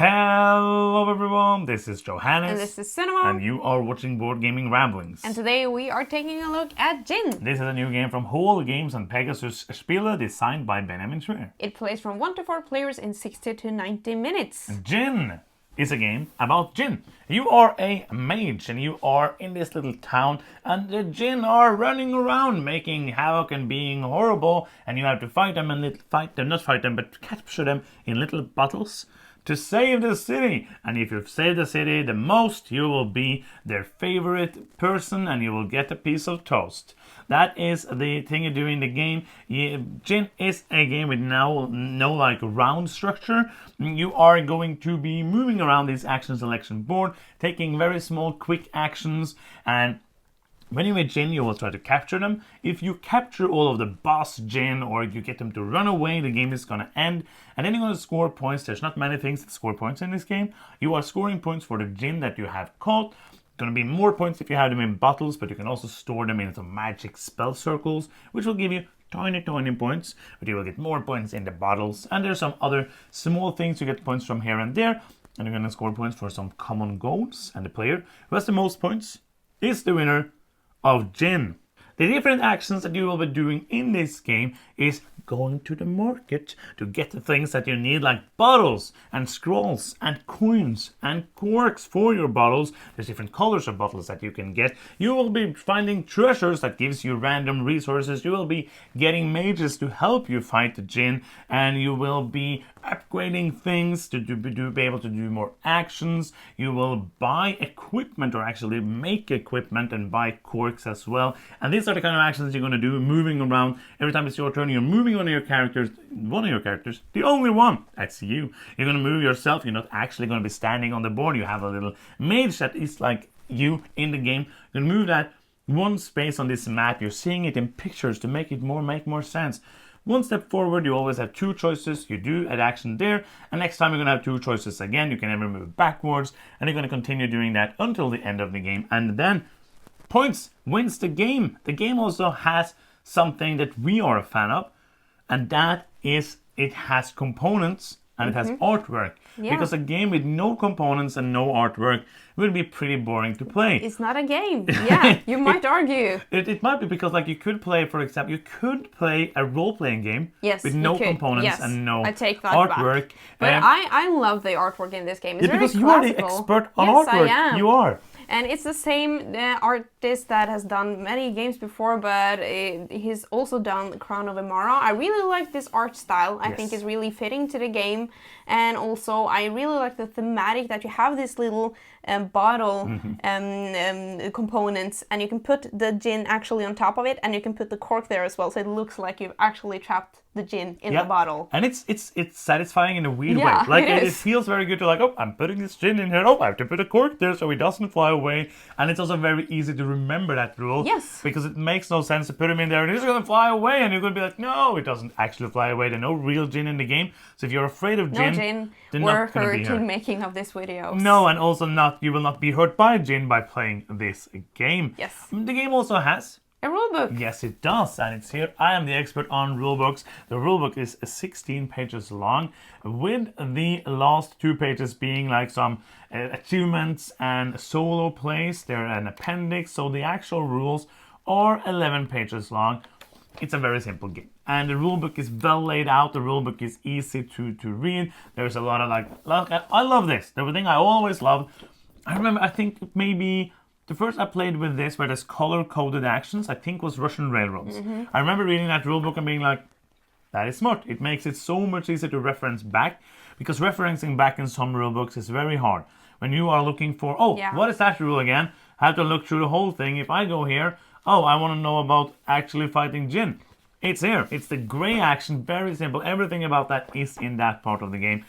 Hello everyone, this is Johannes. And this is Cinema. And you are watching Board Gaming Ramblings. And today we are taking a look at Djinn. This is a new game from Whole Games and Pegasus Spiele, designed by Benjamin Schwer. It plays from 1 to 4 players in 60 to 90 minutes. Djinn is a game about Djinn. You are a mage and you are in this little town, and the Djinn are running around making havoc and being horrible, and you have to fight them but capture them in little bottles to save the city. And if you save the city the most, you will be their favorite person and you will get a piece of toast. That is the thing you do in the game. Djinn is a game with no like round structure. You are going to be moving around this action selection board, taking very small quick actions, and when you're with Djinn, you will try to capture them. If you capture all of the boss Djinn or you get them to run away, the game is going to end. And then you're going to score points. There's not many things that score points in this game. You are scoring points for the Djinn that you have caught. Going to be more points if you have them in bottles, but you can also store them in some magic spell circles, which will give you tiny points, but you will get more points in the bottles. And there's some other small things you get points from here and there. And you're going to score points for some common goals. And the player who has the most points is the winner of Djinn. The different actions that you will be doing in this game is going to the market to get the things that you need, like bottles and scrolls and coins and corks for your bottles. There's different colors of bottles that you can get. You will be finding treasures that gives you random resources. You will be getting mages to help you fight the Djinn, and you will be upgrading things to be able to do more actions. You will buy equipment, or actually make equipment and buy corks as well. And these are the kind of actions you're going to do, moving around. Every time it's your turn, you're moving one of your characters, the only one, that's you. You're going to move yourself. You're not actually going to be standing on the board. You have a little mage that is like you in the game. You're going to move that one space on this map. You're seeing it in pictures to make more sense. One step forward, you always have two choices. You do an action there, and next time you're going to have two choices again. You can never move backwards, and you're going to continue doing that until the end of the game. And then points wins the game. The game also has something that we are a fan of, and that is it has components and it has artwork. Yeah. Because a game with no components and no artwork will be pretty boring to play. It's not a game. Yeah, you might argue. It might be, because like you could play, for example, you could play a role-playing game with no components and no artwork. But I love the artwork in this game. It's very because classical. You are the expert on artwork. I am. You are. And it's the same artist that has done many games before, but he's also done Crown of Imara. I really like this art style. I think it's really fitting to the game. And also, I really like the thematic that you have this little bottle components, and you can put the Djinn actually on top of it, and you can put the cork there as well, so it looks like you've actually trapped the Djinn in the bottle. And it's satisfying in a weird way. Like it feels very good to like, oh, I'm putting this Djinn in here. Oh, I have to put a cork there so he doesn't fly away. And it's also very easy to remember that rule. Yes. Because it makes no sense to put him in there and he's going to fly away, and you're going to be like, no, it doesn't actually fly away. There's no real Djinn in the game. So if you're afraid of Djinn, we're hurt in making of this video. No, and also you will not be hurt by Djinn by playing this game. Yes. The game also has a rulebook. Yes, it does, and it's here. I am the expert on rulebooks. The rulebook is 16 pages long, with the last 2 pages being like some achievements and solo plays. They're an appendix, so the actual rules are 11 pages long. It's a very simple game, and the rulebook is well laid out. The rulebook is easy to read. There's a lot of I love this. The thing I always love. I remember, I think maybe the first I played with this, where there's color-coded actions, I think was Russian Railroads. I remember reading that rulebook and being like, that is smart. It makes it so much easier to reference back, because referencing back in some rulebooks is very hard. When you are looking for, what is that rule again? I have to look through the whole thing. If I go here, I want to know about actually fighting Djinn. It's here. It's the gray action. Very simple. Everything about that is in that part of the game.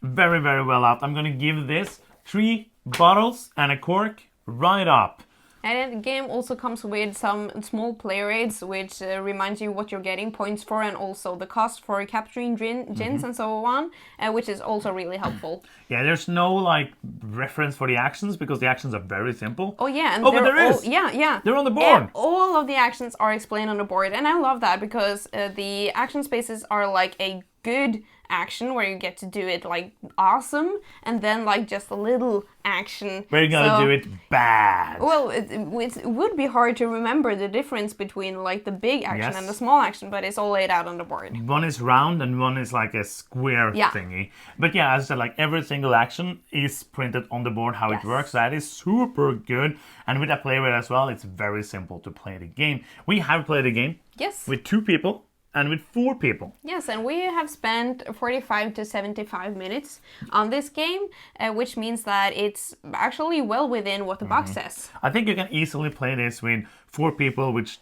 Very, very well out. I'm going to give this 3 bottles and a cork right up. And then the game also comes with some small player aids, which reminds you what you're getting points for, and also the cost for capturing Djinns and so on, which is also really helpful. Yeah, there's no like reference for the actions, because the actions are very simple. Oh yeah, and but there is. They're on the board. And all of the actions are explained on the board, and I love that, because the action spaces are like a good action where you get to do it like awesome, and then like just a little action where you're gonna do it bad. Well, it would be hard to remember the difference between like the big action and the small action, but it's all laid out on the board. One is round and one is like a square thingy. But yeah, as I said, like every single action is printed on the board how it works. That is super good. And with that play rate as well, it's very simple to play the game. We have played the game with 2 people and with 4 people. Yes, and we have spent 45 to 75 minutes on this game, which means that it's actually well within what the box says. I think you can easily play this with 4 people, which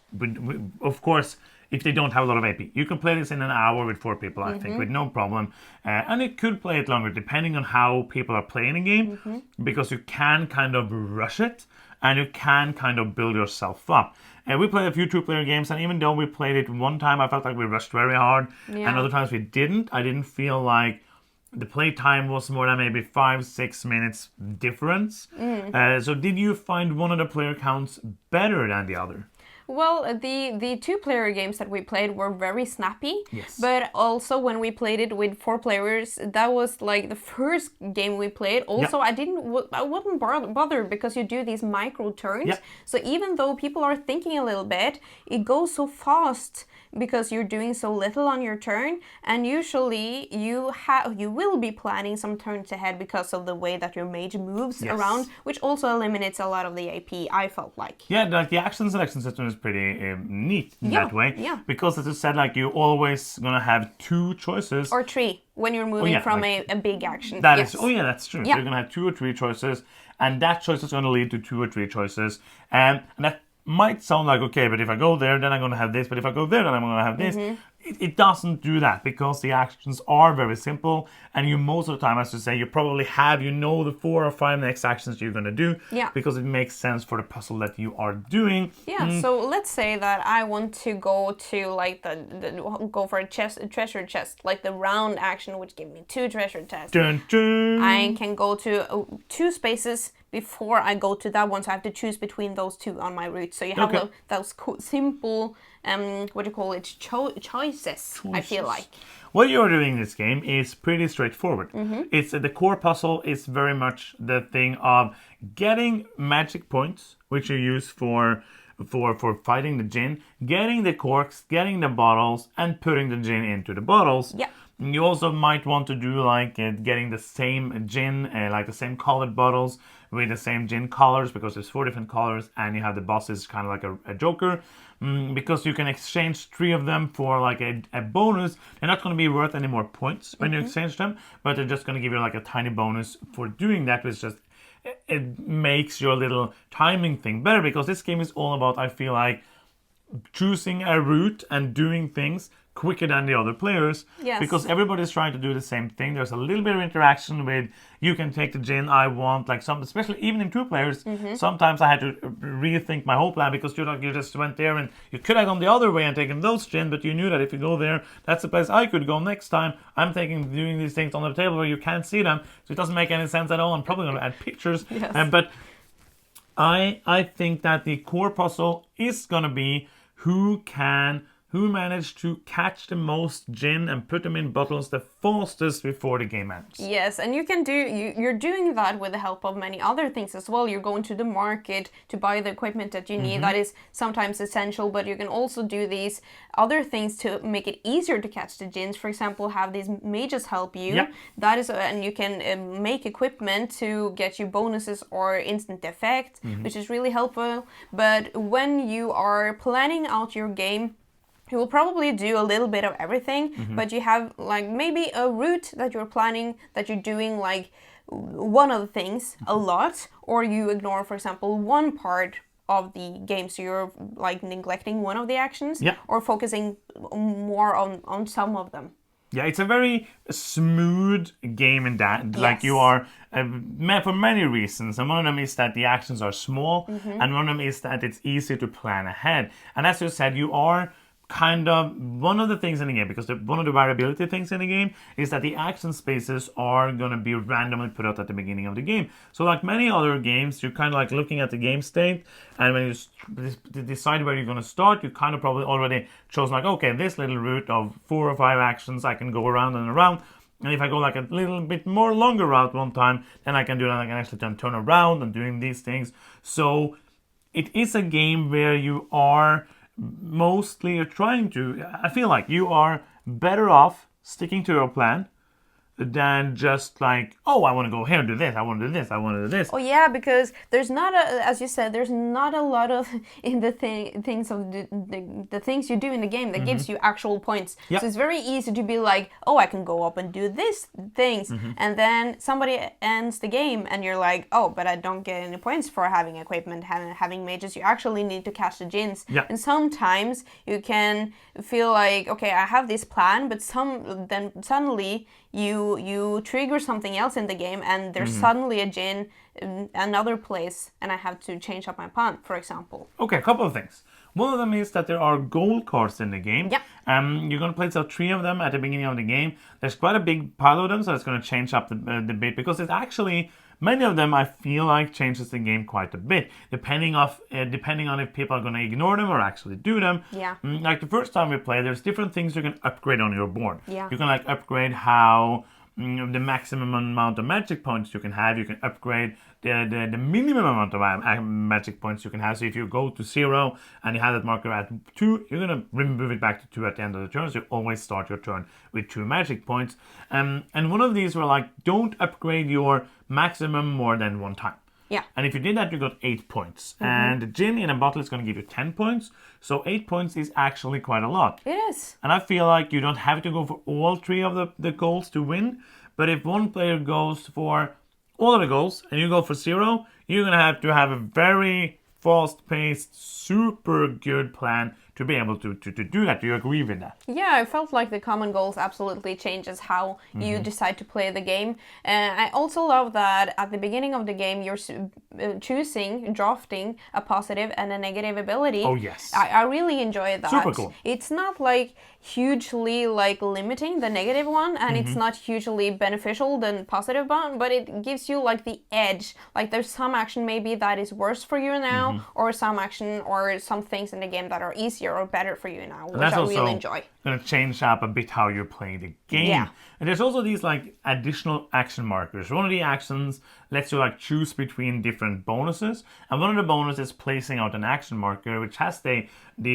of course, if they don't have a lot of AP. You can play this in an hour with 4 people, I think, with no problem. And it could play it longer, depending on how people are playing the game, because you can kind of rush it, and you can kind of build yourself up. We played a few 2-player games, and even though we played it one time, I felt like we rushed very hard, and other times we didn't. I didn't feel like the play time was more than maybe 5-6 minutes difference. So did you find one of the player counts better than the other? Well, the 2-player games that we played were very snappy. Yes. But also when we played it with 4 players, that was like the first game we played. Also, I wouldn't bother because you do these micro turns. So even though people are thinking a little bit, it goes so fast because you're doing so little on your turn, and usually you will be planning some turns ahead because of the way that your mage moves around, which also eliminates a lot of the AP, I felt like. Yeah, like the action selection system is pretty neat in that way. Because as I said, like you're always gonna have 2 choices. Or 3 when you're moving from a big action. That's true. So you're gonna have 2 or 3 choices, and that choice is gonna lead to 2 or 3 choices. And that might sound like, okay, but if I go there, then I'm going to have this, but if I go there, then I'm going to have this. It doesn't do that because the actions are very simple, and you most of the time, as you say, you probably have, the 4 or 5 next actions you're going to do because it makes sense for the puzzle that you are doing. So let's say that I want to go to like go for a treasure chest, like the round action, which gives me 2 treasure chests. Dun, dun. I can go to 2 spaces before I go to that one, so I have to choose between those 2 on my route. So you have those simple, what do you call it, choices, I feel like. What you're doing in this game is pretty straightforward. It's the core puzzle is very much the thing of getting magic points, which you use for fighting the Djinn, getting the corks, getting the bottles, and putting the Djinn into the bottles. You also might want to do like getting the same Djinn, like the same colored bottles with the same Djinn colors, because there's 4 different colors, and you have the bosses kind of like a joker, because you can exchange 3 of them for like a bonus. They're not going to be worth any more points when you exchange them, but they're just going to give you like a tiny bonus for doing that, which just it makes your little timing thing better, because this game is all about, I feel like, choosing a route and doing things quicker than the other players, because everybody's trying to do the same thing. There's a little bit of interaction with, you can take the Djinn I want, like some, especially even in 2 players, sometimes I had to rethink my whole plan, because you just went there and you could have gone the other way and taken those Djinn, but you knew that if you go there, that's the place I could go next time. I'm doing these things on the table where you can't see them, so it doesn't make any sense at all. I'm probably going to add pictures, but I think that the core puzzle is going to be who managed to catch the most Djinn and put them in bottles the fastest before the game ends. Yes, and you're doing that with the help of many other things as well. You're going to the market to buy the equipment that you need. That is sometimes essential, but you can also do these other things to make it easier to catch the Djinns. For example, have these mages help you. That is, and you can make equipment to get you bonuses or instant effect, which is really helpful. But when you are planning out your game, you will probably do a little bit of everything, but you have like maybe a route that you're planning, that you're doing like one of the things a lot, or you ignore, for example, one part of the game, so you're like neglecting one of the actions, or focusing more on some of them. Yeah, it's a very smooth game in that, like you are, for many reasons, and one of them is that the actions are small, and one of them is that it's easy to plan ahead. And as you said, you are kind of one of the things in the game, because one of the variability things in the game is that the action spaces are going to be randomly put out at the beginning of the game. So like many other games, you're kind of like looking at the game state, and when you decide where you're going to start, you kind of probably already chose like, okay, this little route of 4 or 5 actions, I can go around and around. And if I go like a little bit more longer route one time, then I can do that. I can actually turn around and doing these things. So it is a game where you are mostly trying to, I feel like you are better off sticking to your plan than just like, oh, I want to go here and do this, I want to do this, I want to do this. Oh yeah, because there's not a, as you said, there's not a lot of in the things of the things you do in the game that gives you actual points. Yep. So it's very easy to be like, oh, I can go up and do these things, and then somebody ends the game and you're like, oh, but I don't get any points for having equipment, having mages. You actually need to catch the djinns. Yeah. And sometimes you can feel like, okay, I have this plan, but then suddenly you trigger something else in the game and there's suddenly a djinn in another place and I have to change up my plan, for example. Okay, a couple of things. One of them is that there are gold cards in the game. Yep. You're going to place out 3 of them at the beginning of the game. There's quite a big pile of them, so it's going to change up the bit, because it's actually, many of them I feel like changes the game quite a bit, depending on if people are going to ignore them or actually do them. Yeah. Like the first time we play, there's different things you can upgrade on your board. Yeah. You can like upgrade how the maximum amount of magic points you can have. You can upgrade the minimum amount of magic points you can have. So if you go to 0 and you have that marker at 2, you're going to remove it back to 2 at the end of the turn. So you always start your turn with 2 magic points. And one of these were like, don't upgrade your maximum more than 1 time. Yeah. And if you did that, you got 8 points. And the djinn in a bottle is going to give you 10 points. So 8 points is actually quite a lot. It is. And I feel like you don't have to go for all 3 of the goals to win. But if one player goes for all of the goals and you go for 0, you're going to have a very fast-paced, super good plan to be able to do that. Do you agree with that? Yeah, I felt like the common goals absolutely changes how you decide to play the game. I also love that at the beginning of the game you're drafting a positive and a negative ability. Oh yes. I really enjoy that. Super cool. It's not like hugely like limiting the negative one, and it's not hugely beneficial than positive one, but it gives you like the edge. Like there's some action maybe that is worse for you now, or some action or some things in the game that are easier or better for you now, which I really enjoy. Going to change up a bit how you play the game. Yeah. And there's also these like additional action markers. One of the actions lets you like choose between different bonuses, and one of the bonuses is placing out an action marker which has the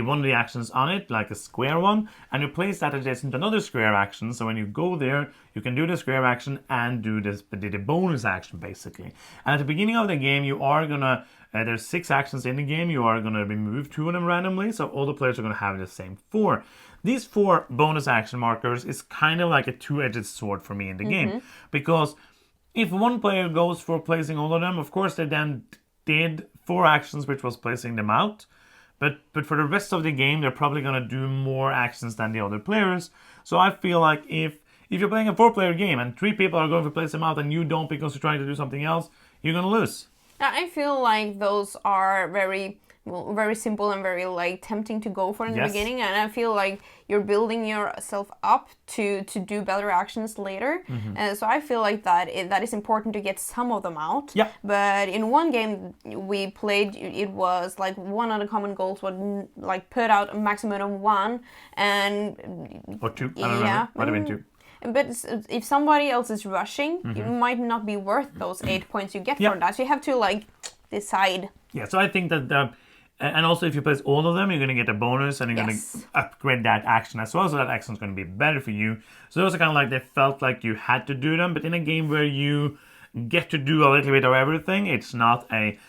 one of the actions on it, like a square one, and you place that adjacent to another square action. So when you go there, you can do the square action and do the bonus action basically. And at the beginning of the game, you are gonna there's 6 actions in the game. You are gonna remove 2 of them randomly, so all the players are gonna have the same 4. These 4 bonus action markers is kind of like a two-edged sword for me in the game, because if one player goes for placing all of them, of course they then did 4 actions, which was placing them out. But for the rest of the game, they're probably going to do more actions than the other players. So I feel like if you're playing a 4-player game and 3 people are going to place them out and you don't because you're trying to do something else, you're going to lose. I feel like those are very simple and very like tempting to go for in the beginning, and I feel like you're building yourself up to do better actions later. So I feel like that is important to get some of them out. Yeah. But in one game we played, it was like one of the common goals was like put out a maximum of 1 and or 2. I don't know. Might have been 2. But if somebody else is rushing, it might not be worth those 8 points you get for that. So you have to like decide. Yeah, so I think that and also if you place all of them, you're going to get a bonus and you're going to upgrade that action as well. So that action is going to be better for you. So those are kind of like, they felt like you had to do them. But in a game where you get to do a little bit of everything, it's not like,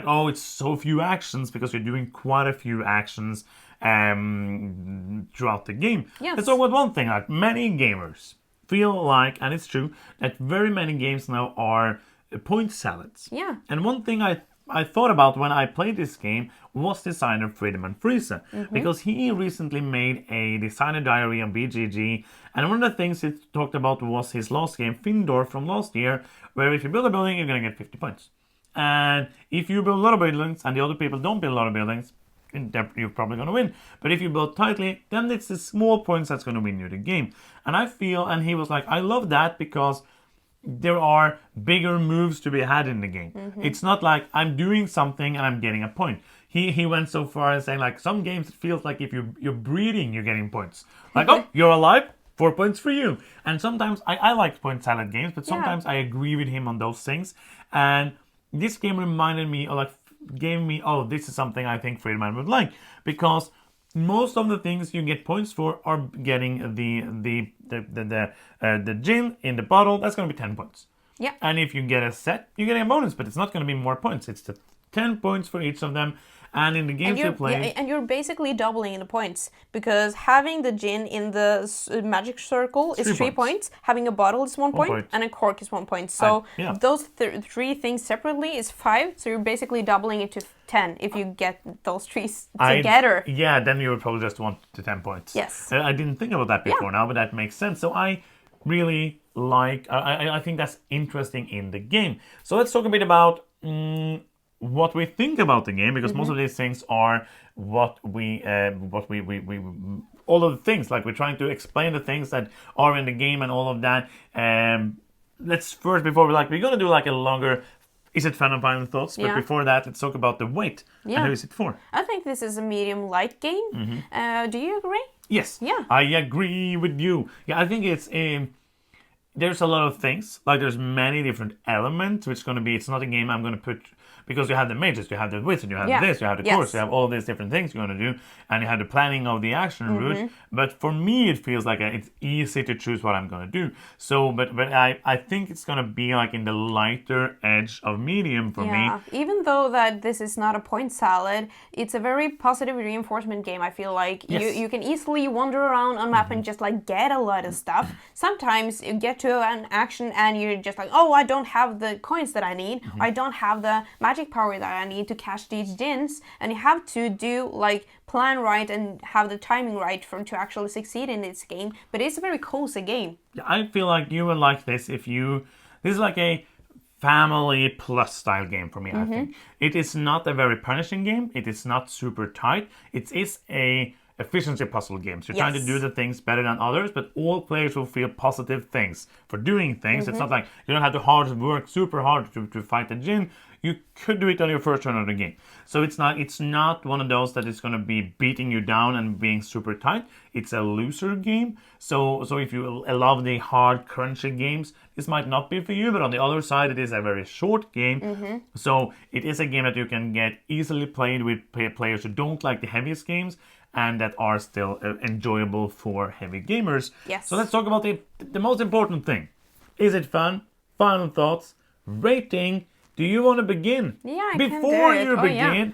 oh, it's so few actions, because you're doing quite a few actions throughout the game. Yes. Let's talk about one thing. Like many gamers feel like, and it's true, that very many games now are point salads. Yeah. And one thing I thought about when I played this game was designer Friedemann Friese, because he recently made a designer diary on BGG, and one of the things he talked about was his last game, Findor, from last year, where if you build a building, you're going to get 50 points. And if you build a lot of buildings and the other people don't build a lot of buildings, you're probably going to win. But if you build tightly, then it's the small points that's going to win you the game. And I feel, and he was like, I love that, because there are bigger moves to be had in the game. It's not like I'm doing something and I'm getting a point. He went so far as saying like some games it feels like if you're breathing, you're getting points. Like, oh, you're alive, 4 points for you. And sometimes I like point salad games, but sometimes I agree with him on those things. And this game reminded me, or like gave me, oh, this is something I think Friedman would like, because most of the things you get points for are getting the Djinn in the bottle. That's going to be 10 points. Yeah. And if you get a set, you get a bonus, but it's not going to be more points. It's the 10 points for each of them. And in the games you play... Yeah, and you're basically doubling the points, because having the Djinn in the magic circle is 3 points, having a bottle is 1 point, and a cork is 1 point. So those three things separately is 5, so you're basically doubling it to 10 if you get those three together. Yeah, then you would probably just want the 10 points. Yes. I didn't think about that before now, but that makes sense. So I really like... I think that's interesting in the game. So let's talk a bit about... what we think about the game, because most of these things are what we all of the things, like we're trying to explain the things that are in the game and all of that. Let's first, before we're gonna do like a longer, is it fun and final thoughts? But before that, let's talk about the weight. And who is it for? I think this is a medium light game. Do you agree? Yes. Yeah. I agree with you. Yeah, I think it's there's a lot of things, like there's many different elements, which is going to be, it's not a game I'm going to put, because you have the mages, you have the wizard, you have this, you have the course, you have all these different things you're going to do, and you have the planning of the action route. But for me, it feels like it's easy to choose what I'm going to do. So, but I think it's going to be like in the lighter edge of medium for me. Even though that this is not a point salad, it's a very positive reinforcement game. I feel like you can easily wander around on map and just like get a lot of stuff. Sometimes you get to an action and you're just like, oh, I don't have the coins that I need. I don't have the magic power that I need to catch these Djinns, and you have to do like plan right and have the timing right to actually succeed in this game. But it's a very cozy game. Yeah, I feel like you would like this this is like a family plus style game for me. I think it is not a very punishing game. It is not super tight. It is a efficiency puzzle game. So you're trying to do the things better than others, but all players will feel positive things for doing things. It's not like you don't have to work super hard to fight the Djinn. You could do it on your first turn of the game. So it's not one of those that is going to be beating you down and being super tight. It's a looser game. So if you love the hard, crunchy games, this might not be for you. But on the other side, it is a very short game. So it is a game that you can get easily played with players who don't like the heaviest games, and that are still enjoyable for heavy gamers. Yes. So let's talk about the most important thing. Is it fun? Final thoughts? Rating? Do you want to begin? Yeah, Before can do it. you begin,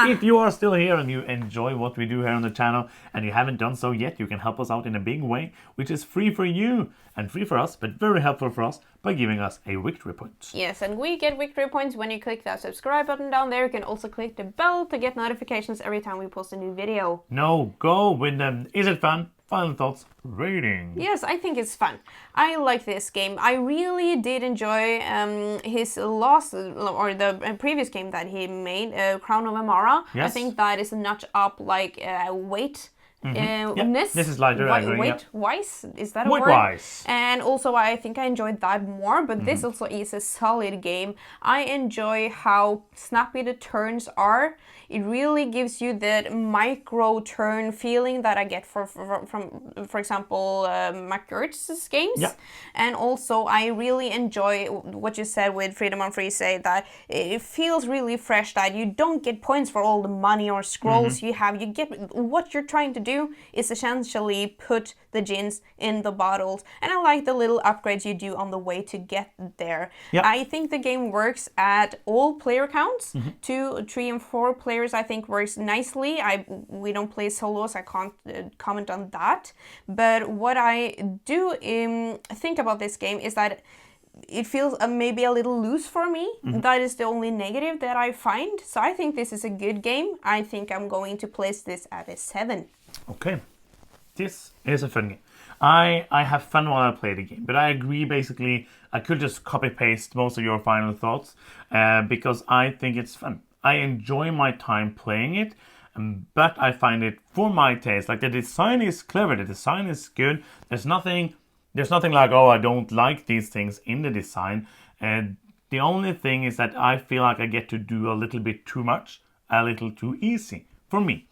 if you are still here and you enjoy what we do here on the channel and you haven't done so yet, you can help us out in a big way, which is free for you and free for us, but very helpful for us by giving us a victory point. Yes, and we get victory points when you click that subscribe button down there. You can also click the bell to get notifications every time we post a new video. No, go with them. Is it fun? Final thoughts, rating. Yes, I think it's fun. I like this game. I really did enjoy his last, or the previous game that he made, Crown of Amara. Yes. I think that is a notch up, like weight. This is lighter. Weight-wise, is that a word? Weight-wise. And also I think I enjoyed that more, but this also is a solid game. I enjoy how snappy the turns are. It really gives you that micro turn feeling that I get from, for example, McGurt's games. Yeah. And also I really enjoy what you said with Freedom on Free Say, that it feels really fresh, that you don't get points for all the money or scrolls you have. You get what you're trying to do is essentially put the Djinns in the bottles, and I like the little upgrades you do on the way to get there. Yep. I think the game works at all player counts. 2, 3, and 4 players I think works nicely. We don't play solos, I can't comment on that. But what I do think about this game is that it feels maybe a little loose for me. That is the only negative that I find. So I think this is a good game. I think I'm going to place this at a 7. Okay, this is a fun game. I have fun while I play the game, but I agree basically I could just copy paste most of your final thoughts because I think it's fun. I enjoy my time playing it, but I find it, for my taste, like the design is clever, the design is good. There's nothing like, oh, I don't like these things in the design. And the only thing is that I feel like I get to do a little bit too much, a little too easy for me.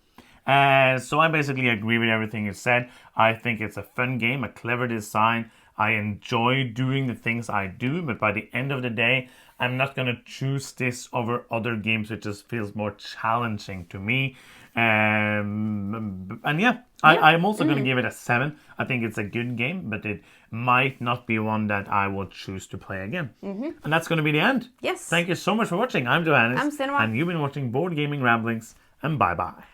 So I basically agree with everything you said. I think it's a fun game, a clever design. I enjoy doing the things I do, but by the end of the day, I'm not going to choose this over other games. It just feels more challenging to me. And yeah, I'm also going to give it a 7. I think it's a good game, but it might not be one that I will choose to play again. And that's going to be the end. Yes. Thank you so much for watching. I'm Johannes. I'm Cinema. And you've been watching Board Gaming Ramblings. And bye-bye.